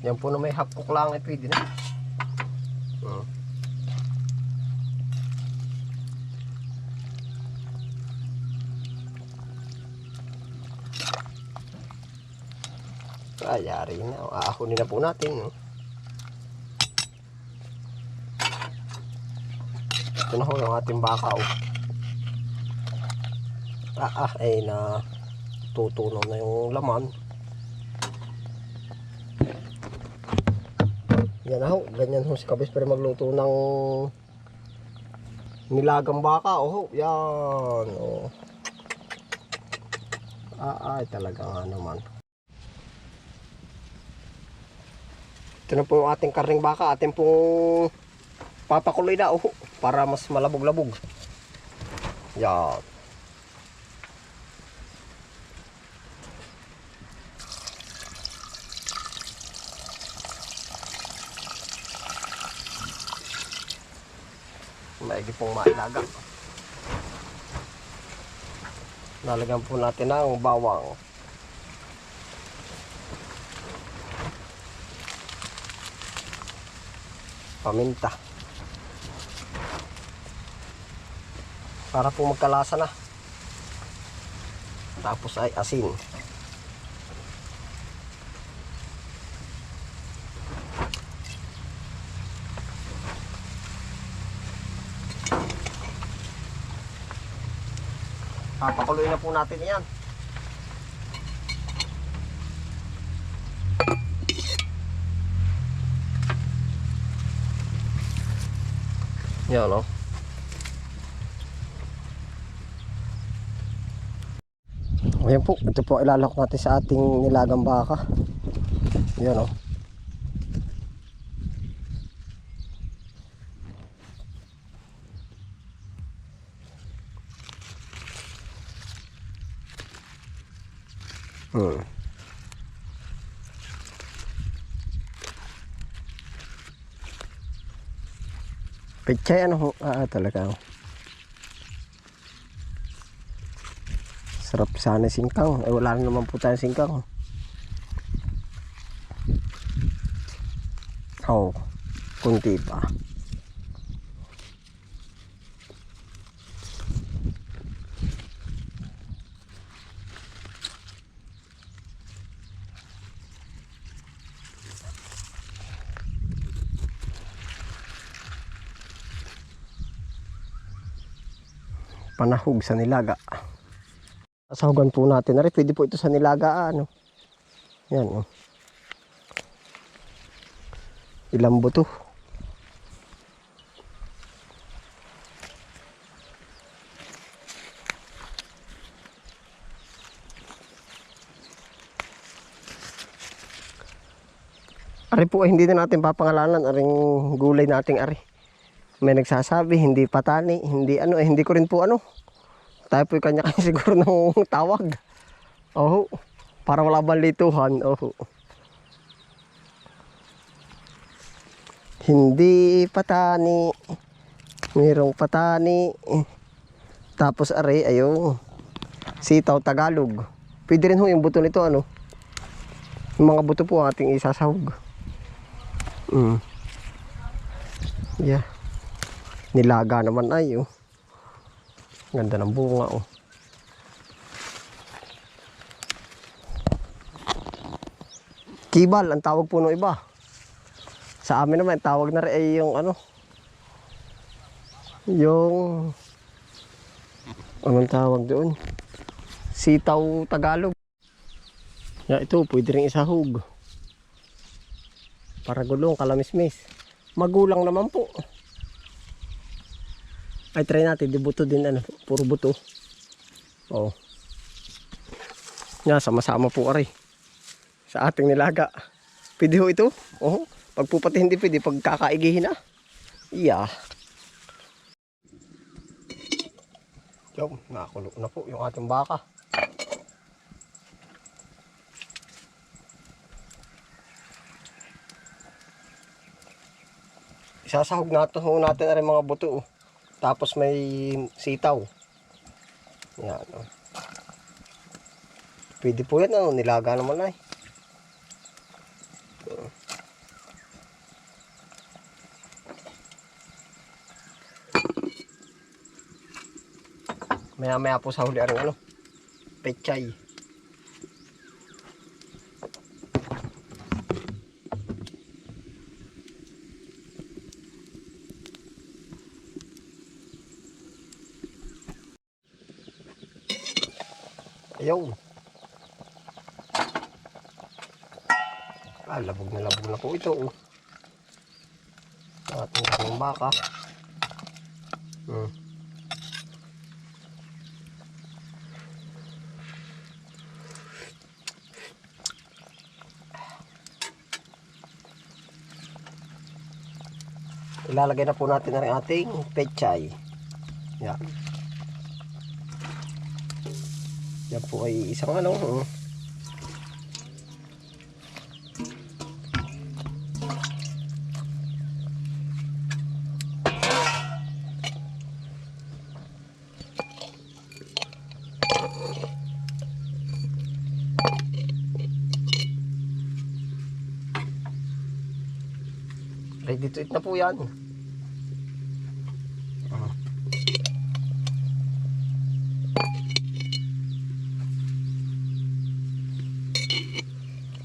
Yan po na may half cook lang ay pwede na. Ayari na. Aakunin na po natin. Ito na ho yung ating baka. Ay na tutunaw na yung laman. Yan na ho. Ganyan ho si Kabis pero magluto ng nilagang baka. Yan. Ay talaga nga naman. Ito na po yung ating karning baka. Ating pong papakuloy na para mas malabog-labog. Yan. Maigi pong mailaga. Lalagyan po natin ng bawang. Paminta. Para po magkalasa na. Tapos ay asin. Papakuloy na po natin yan. Yan Ayan po, ito po ilalak natin sa ating nilagang baka. Yan Pechay talaga. Sarap sana singkang. Wala naman po tayong singkang. Kunti pa. Panahog sa nilaga. Sasahugan po natin. Pwede po ito sa nilaga. Yan ilang buto. Ari po ay hindi na natin papangalanan. Aring gulay nating ari. May nagsasabi hindi patani, hindi ko rin po tayo po kanya-kanya siguro ng tawag. Para wala balituhan. Hindi patani, mayroong patani. Tapos are sitaw Tagalog. Pwede rin yung buto nito yung mga buto po ating isasahog. Yeah. Nilaga naman ganda ng bunga Kibal ang tawag po ng iba. Sa amin naman tawag na rin ay yung yung anong tawag doon, sitaw Tagalog. Ito pwede rin isahog para gulong kalamismis. Magulang naman po. Ay try natin, di buto din puro buto. Sama-sama po aray sa ating nilaga. Pwede ho ito. Pagpupati hindi pwede, pag kakaigihin nakakulo na po yung ating baka. Isasahog natin rin mga buto. Tapos may sitaw. Yan Pwede po yan nilaga naman Maya maya po sa huli ang ano, pechay. Ayaw. Labog na po ito. Ating karning baka. Ilalagay na po natin ang ating pechay. Yan. Yan po ay isang ano. Ready to eat na po yan.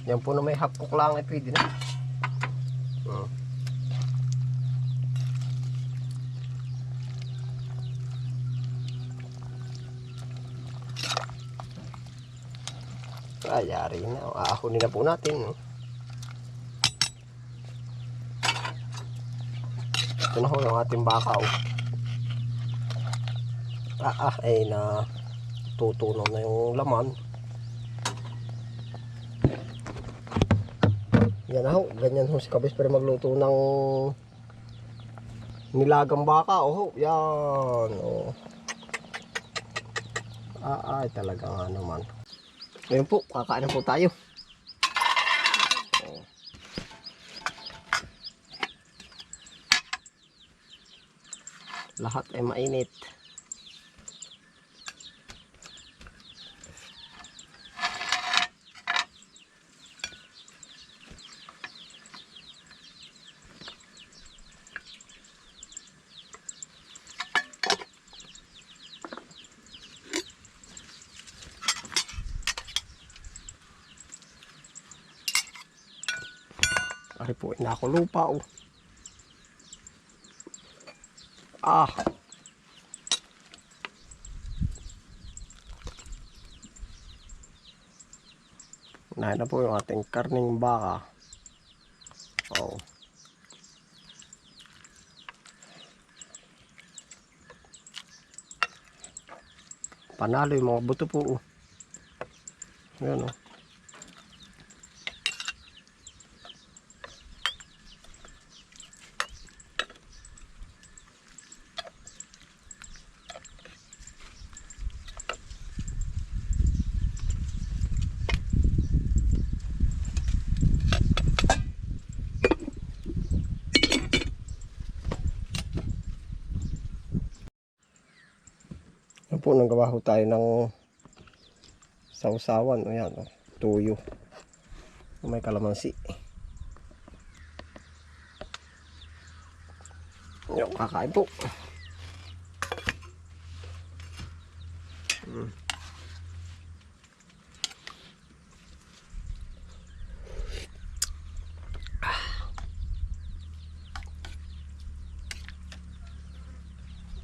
Yan po na may half cook lang ay pwede na. Ayari na. Aahunin na po natin. Ito na ho yung ating baka. Ay na tutunaw na yung laman. Yan na ho. Ganyan ho si Kabis pero magluto ng nilagang baka. Yan. Ay talaga nga naman. Ngayon po, kakain na po tayo. Lahat ay mainit. Ari po, inakulupa. Unahin na po yung ating karning baka. Panalo yung mga buto po. Ayan. Yan po, nanggawa ho tayo ng sausawan. Ayan, tuyo. May kalamansi. Yan, kakain po.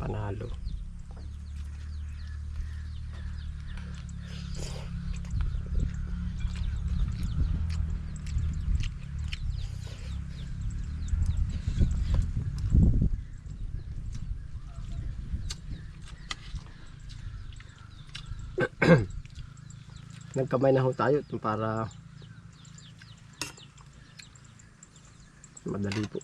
Panalo. Nagkamay na ho tayo para madali po.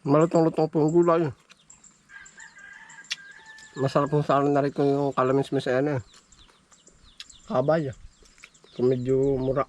Malutong-lutong po yung gulay. Masarap po sa akin na rin ko yung kalamis-mis ano eh. Kabay. Kung medyo mura.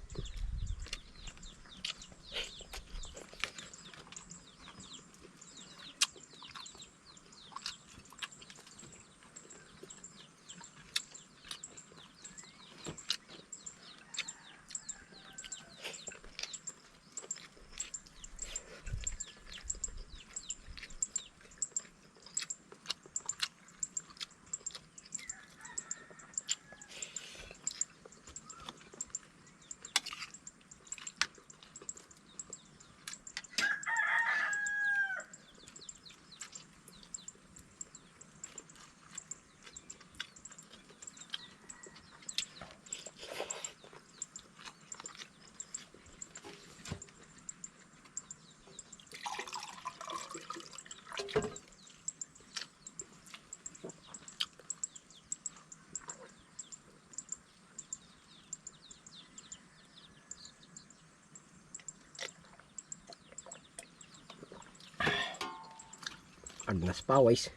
Agnas pawis.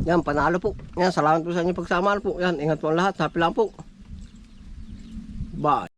Yan, panalo po. Yan, salamat po sa inyo pagsama po. Yan, ingat po ang lahat. Happy lang po. Bye.